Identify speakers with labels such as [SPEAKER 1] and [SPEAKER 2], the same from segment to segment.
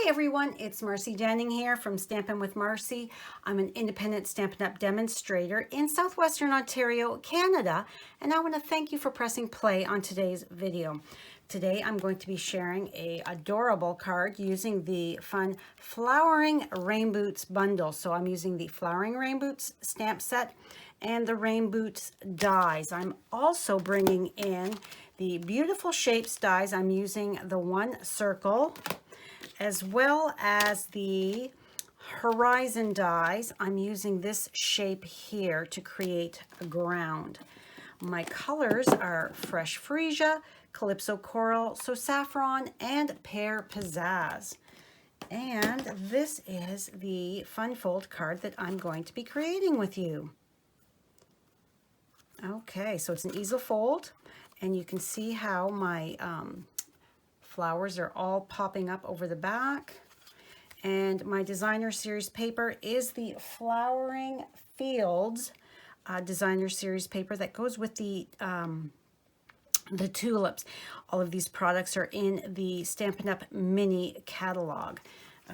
[SPEAKER 1] Hi everyone, it's Marcy Denning here from Stampin' with Marcy. I'm an independent Stampin' Up! Demonstrator in Southwestern Ontario, Canada, and I want to thank you for pressing play on today's video. Today I'm going to be sharing a adorable card using the fun Flowering Rain Boots bundle. So I'm using the Flowering Rain Boots stamp set and the Rain Boots dies. I'm also bringing in the Beautiful Shapes dies. I'm using the one circle, as well as the Horizon dies. I'm using this shape here to create a ground. My colors are Fresh Freesia, Calypso Coral, So Saffron, and Pear Pizzazz. And this is the fun fold card that I'm going to be creating with you. Okay, so it's an easel fold, and you can see how my flowers are all popping up over the back. And my designer series paper is the Flowering Fields designer series paper that goes with the tulips. All of these products are in the Stampin' Up! Mini catalog.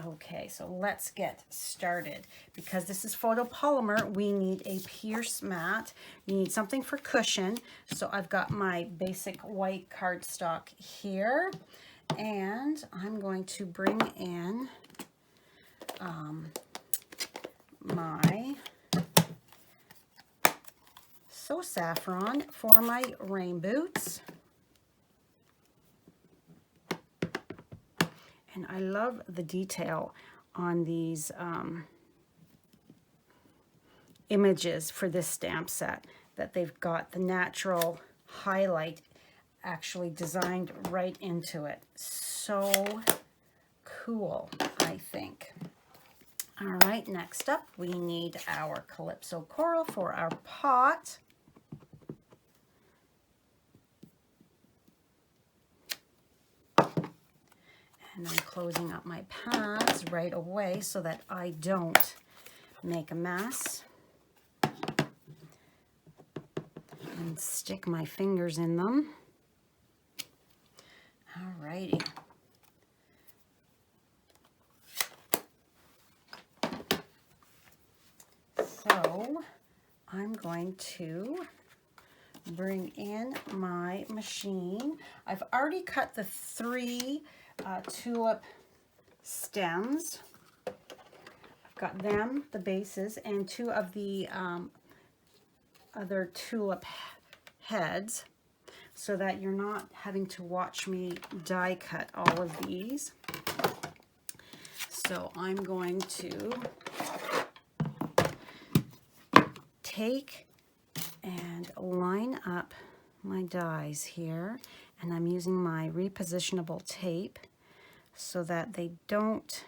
[SPEAKER 1] Okay, so let's get started. Because this is photopolymer, we need a pierce mat. You need something for cushion. So I've got my basic white cardstock here. And I'm going to bring in my So Saffron for my rain boots. And I love the detail on these images for this stamp set, that they've got the natural highlight actually designed right into it. So cool, I think. All right, next up, we need our Calypso Coral for our pot. And I'm closing up my pads right away so that I don't make a mess and stick my fingers in them. All righty. So I'm going to bring in my machine. I've already cut the three tulip stems. I've got them, the bases, and two of the other tulip heads, so that you're not having to watch me die cut all of these. So I'm going to take and line up my dies here, and I'm using my repositionable tape so that they don't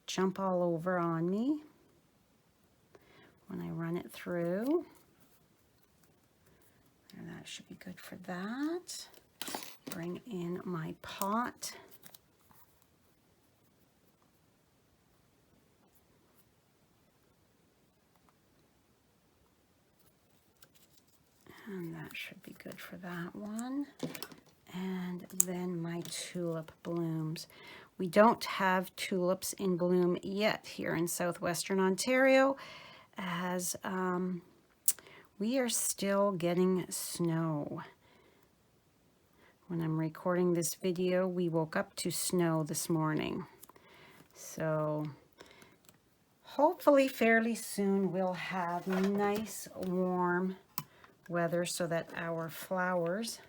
[SPEAKER 1] jump all over on me when I run it through. And that should be good for that. Bring in my pot. And that should be good for that one. And then my tulip blooms. We don't have tulips in bloom yet here in southwestern Ontario, as we are still getting snow. When I'm recording this video, we woke up to snow this morning. So hopefully fairly soon we'll have nice warm weather so that our flowers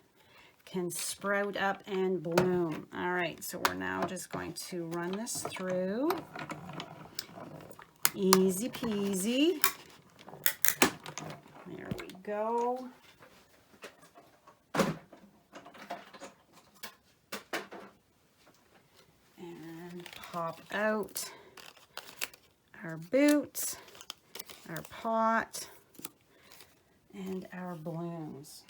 [SPEAKER 1] can sprout up and bloom. All right, so we're now just going to run this through. Easy peasy. There we go. And pop out our boots, our pot, and our blooms.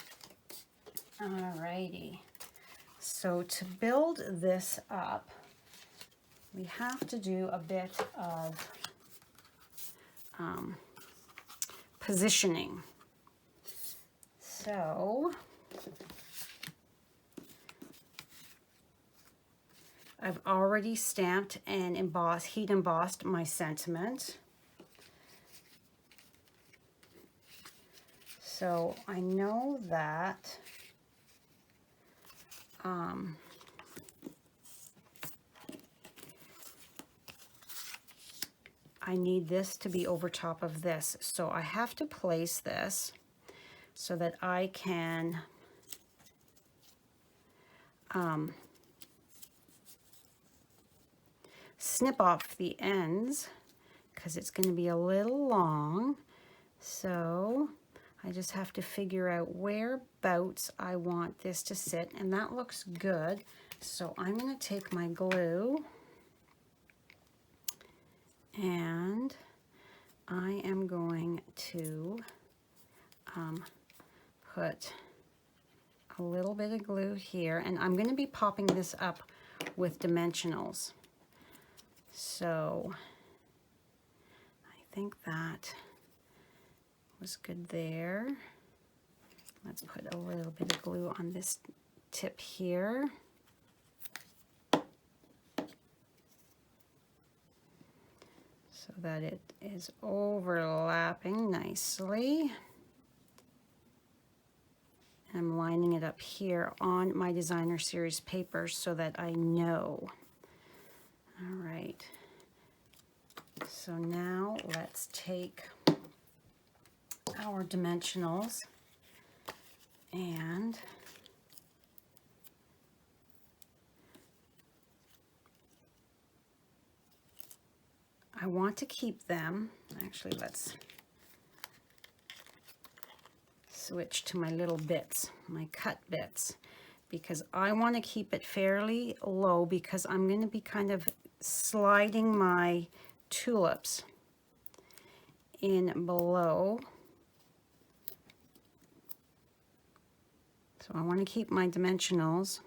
[SPEAKER 1] Alrighty, so to build this up, we have to do a bit of positioning. So I've already stamped and heat embossed my sentiment. So I know that I need this to be over top of this. So I have to place this so that I can snip off the ends because it's going to be a little long. So I just have to figure out whereabouts I want this to sit, and that looks good. So I'm going to take my glue and I am going to put a little bit of glue here, and I'm going to be popping this up with dimensionals. So I think that was good there. Let's put a little bit of glue on this tip here. So that it is overlapping nicely. I'm lining it up here on my designer series paper so that I know. All right. So now let's take our dimensionals and I want to keep them. Actually, let's switch to my little bits, my cut bits, because I want to keep it fairly low because I'm going to be kind of sliding my tulips in below. So I want to keep my dimensionals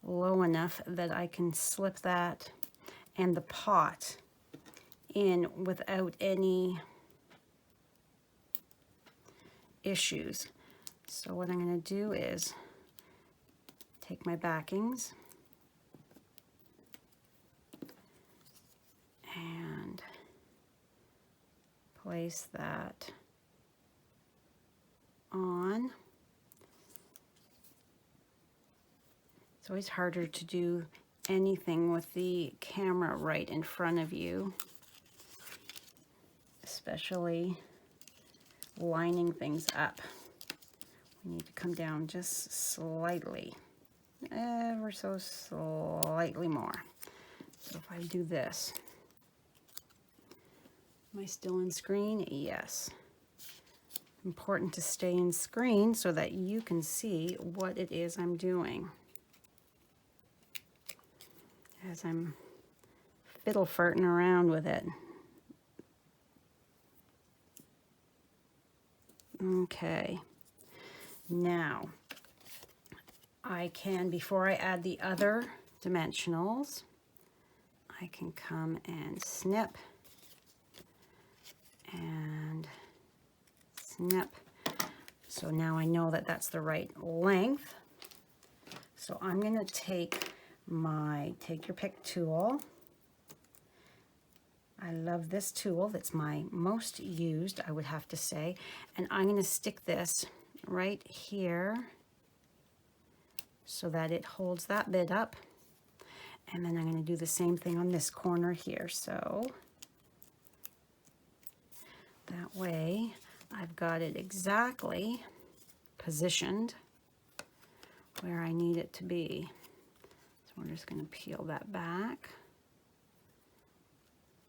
[SPEAKER 1] low enough that I can slip that and the pot in without any issues. So what I'm going to do is take my backings and place that on. It's always harder to do anything with the camera right in front of you, especially lining things up. We need to come down just slightly, ever so slightly more. So if I do this, am I still in screen? Yes. Important to stay in screen so that you can see what it is I'm doing as I'm fiddle farting around with it. Okay, now I can, before I add the other dimensionals, I can come and snip and snip. So now I know that that's the right length. So I'm going to take my Take Your Pick tool. I love this tool. That's my most used, I would have to say. And I'm going to stick this right here so that it holds that bit up. And then I'm going to do the same thing on this corner here. So that way I've got it exactly positioned where I need it to be. So we're just going to peel that back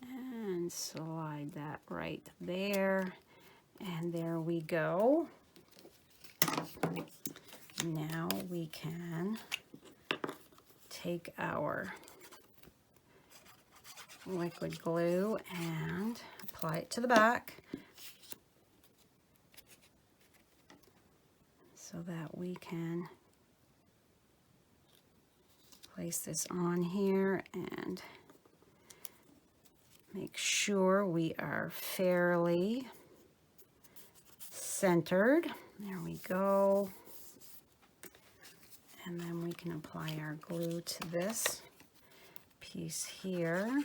[SPEAKER 1] and slide that right there, and there we go. Now we can take our liquid glue and apply it to the back so that we can place this on here and make sure we are fairly centered. There we go. And then we can apply our glue to this piece here.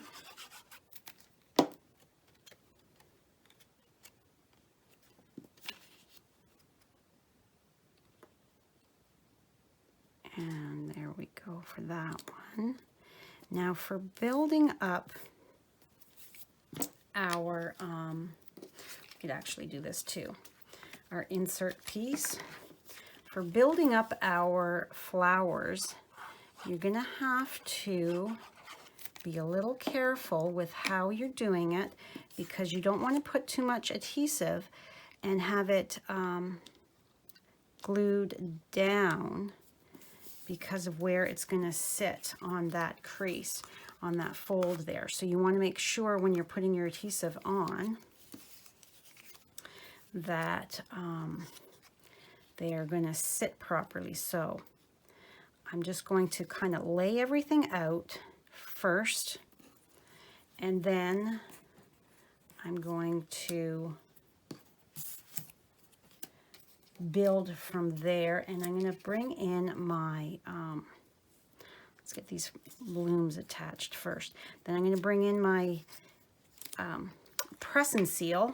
[SPEAKER 1] And there we go for that one. Now for building up our, we could actually do this too, our insert piece. For building up our flowers, you're gonna have to be a little careful with how you're doing it, because you don't want to put too much adhesive and have it glued down because of where it's going to sit on that crease, on that fold there. So you want to make sure when you're putting your adhesive on that they are going to sit properly. So I'm just going to kind of lay everything out first, and then I'm going to build from there. And I'm going to bring in my, let's get these blooms attached first. Then I'm going to bring in my press and seal,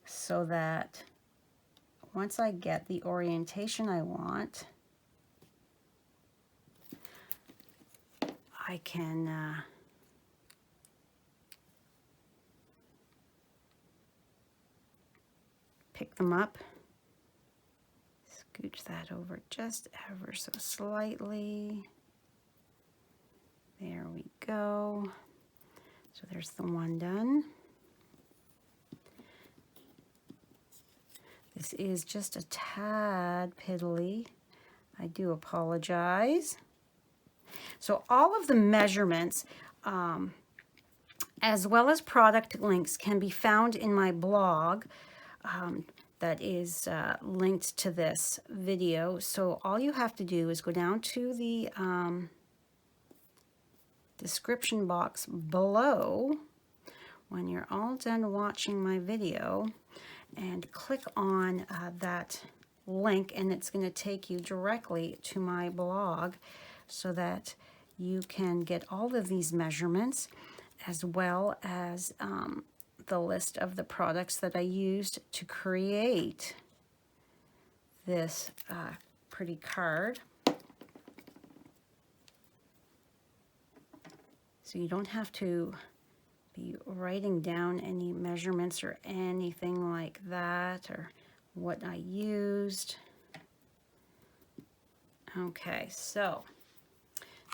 [SPEAKER 1] so that once I get the orientation I want, I can pick them up, scooch that over just ever so slightly. There we go. So there's the one done. This is just a tad piddly. I do apologize. So all of the measurements, as well as product links, can be found in my blog that is linked to this video. So all you have to do is go down to the description box below when you're all done watching my video, and click on that link, and it's going to take you directly to my blog, so that you can get all of these measurements, as well as the list of the products that I used to create this pretty card. So you don't have to be writing down any measurements or anything like that, or what I used. Okay, so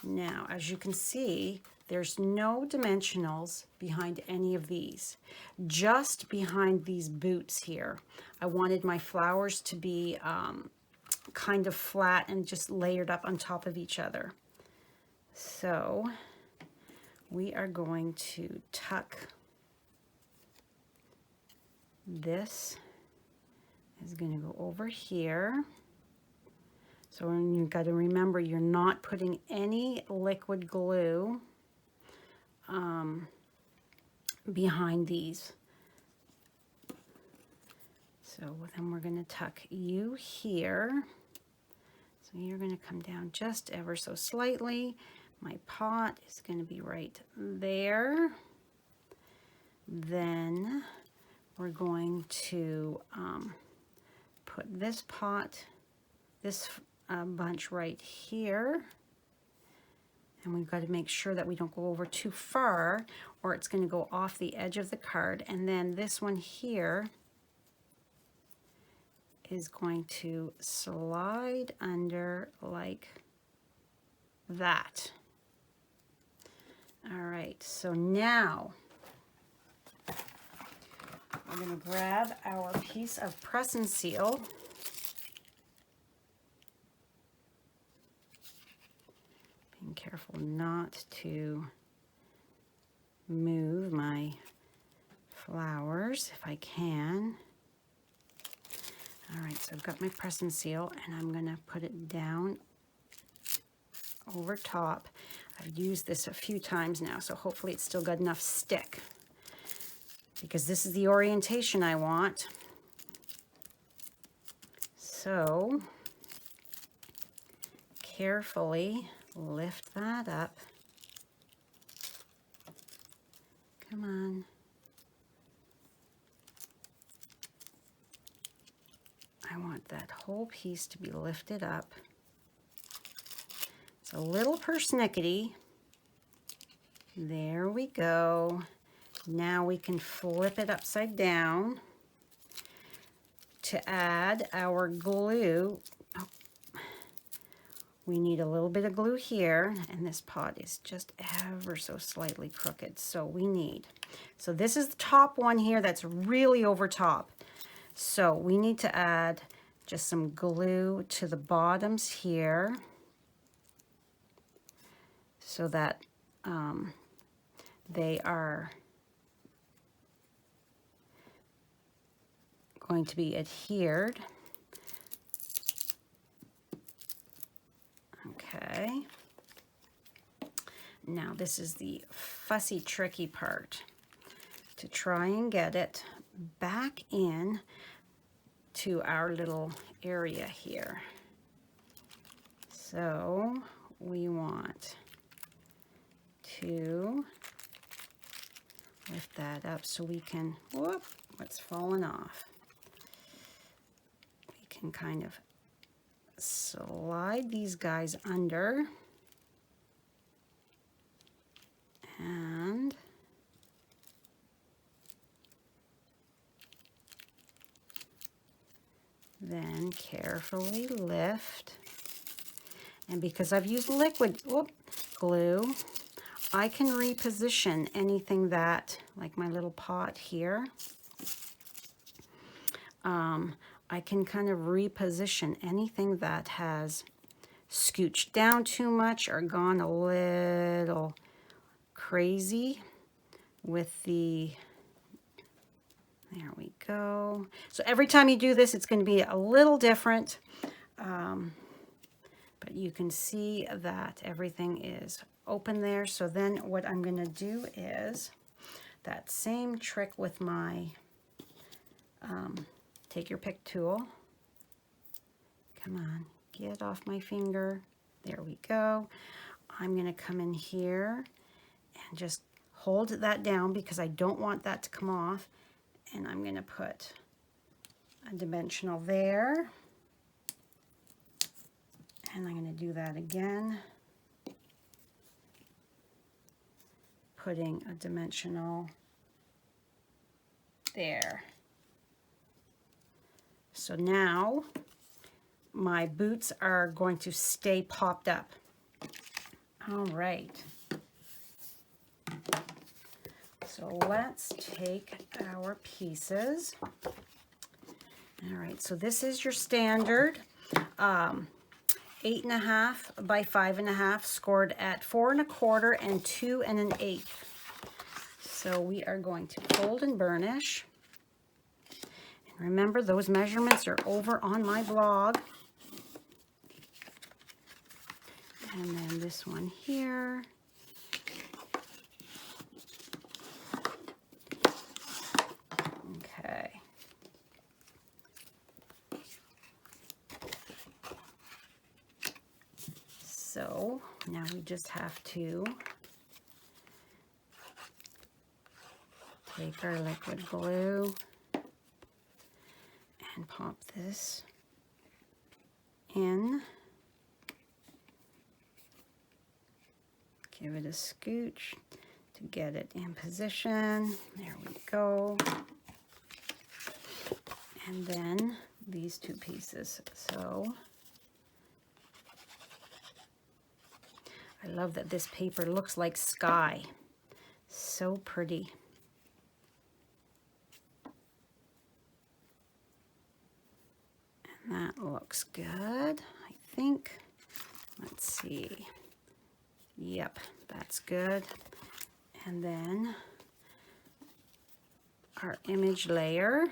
[SPEAKER 1] now, as you can see, there's no dimensionals behind any of these, just behind these boots here. I wanted my flowers to be kind of flat and just layered up on top of each other. So we are going to tuck this, is going to go over here. So you've got to remember, you're not putting any liquid glue behind these. So then we're going to tuck you here. So you're going to come down just ever so slightly. My pot is going to be right there. Then we're going to put this pot, this bunch right here. And we've got to make sure that we don't go over too far, or it's going to go off the edge of the card. And then this one here is going to slide under like that. All right, so now we're going to grab our piece of press and seal. Being careful not to move my flowers if I can. All right, so I've got my press and seal, and I'm going to put it down over top. I've used this a few times now, so hopefully it's still got enough stick, because this is the orientation I want. So carefully lift that up. Come on. I want that whole piece to be lifted up. It's a little persnickety. There we go. Now we can flip it upside down to add our glue. Oh, we need a little bit of glue here, and this pot is just ever so slightly crooked. So this is the top one here that's really over top. So we need to add just some glue to the bottoms here so that they are going to be adhered. Okay. Now this is the fussy, tricky part, to try and get it back in to our little area here. So we want to lift that up so we can, whoop, what's fallen off. We can kind of slide these guys under and then carefully lift. And because I've used liquid glue, I can reposition anything that, like my little pot here, I can kind of reposition anything that has scooched down too much or gone a little crazy with the, there we go. So every time you do this, it's going to be a little different, but you can see that everything is open there. So then what I'm going to do is that same trick with my take your pick tool. Come on, get off my finger. There we go. I'm going to come in here and just hold that down because I don't want that to come off. And I'm going to put a dimensional there. And I'm going to do that again. Putting a dimensional there. So now my boots are going to stay popped up. All right. So let's take our pieces. All right, so this is your standard 8.5 by 5.5, scored at 4 1/4 and 2 1/8. So we are going to fold and burnish. And remember, those measurements are over on my blog. And then this one here. Okay. So now we just have to take our liquid glue and pop this in. Give it a scooch to get it in position. There we go. And then these two pieces. So I love that this paper looks like sky. So pretty. And that looks good, I think. Let's see. Yep, that's good. And then our image layer.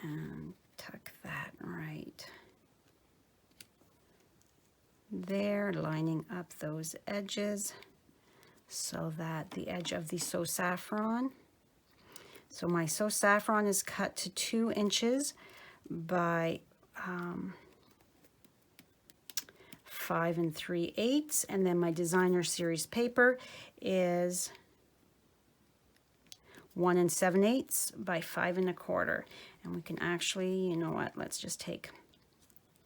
[SPEAKER 1] And tuck that right there, lining up those edges so that the edge of the So Saffron So my So Saffron is cut to 2 inches by 5 3/8, and then my Designer Series paper is 1 7/8 by 5 1/4. And we can actually, you know what, let's just take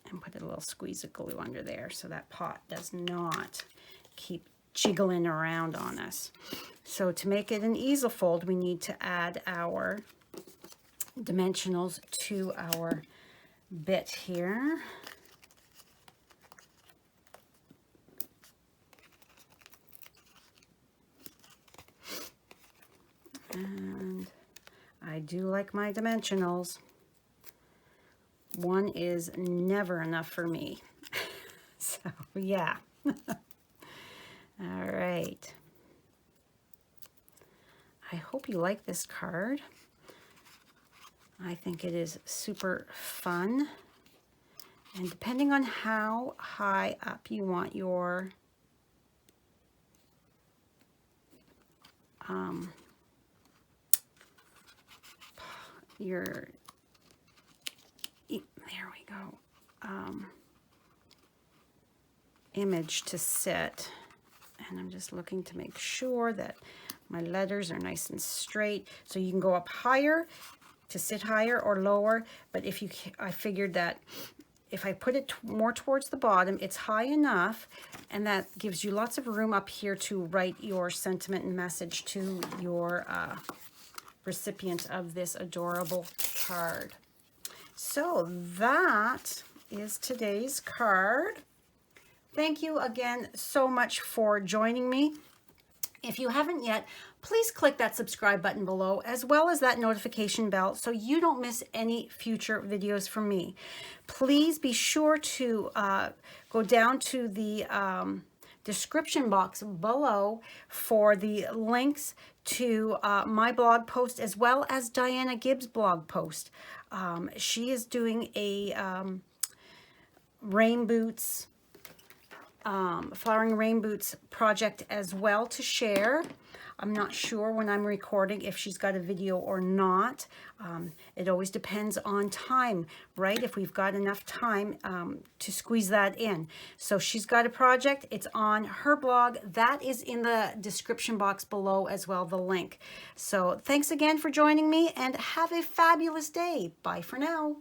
[SPEAKER 1] and put a little squeeze of glue under there so that pot does not keep jiggling around on us. So to make it an easel fold, we need to add our dimensionals to our bit here. And I do like my dimensionals. 1 is never enough for me. So yeah. All right. I hope you like this card. I think it is super fun. And depending on how high up you want your there we go, image to sit. And I'm just looking to make sure that my letters are nice and straight. So you can go up higher to sit higher or lower, but if you, I figured that if I put it more towards the bottom, it's high enough, and that gives you lots of room up here to write your sentiment and message to your recipient of this adorable card. So that is today's card. Thank you again so much for joining me. If you haven't yet, please click that subscribe button below, as well as that notification bell, so you don't miss any future videos from me. Please be sure to go down to the description box below for the links to my blog post, as well as Diana Gibbs' blog post. She is doing a rain boots, flowering rain boots project as well to share. I'm not sure when I'm recording if she's got a video or not. It always depends on time, right? If we've got enough time to squeeze that in. So she's got a project. It's on her blog. That is in the description box below as well, the link. So thanks again for joining me, and have a fabulous day. Bye for now.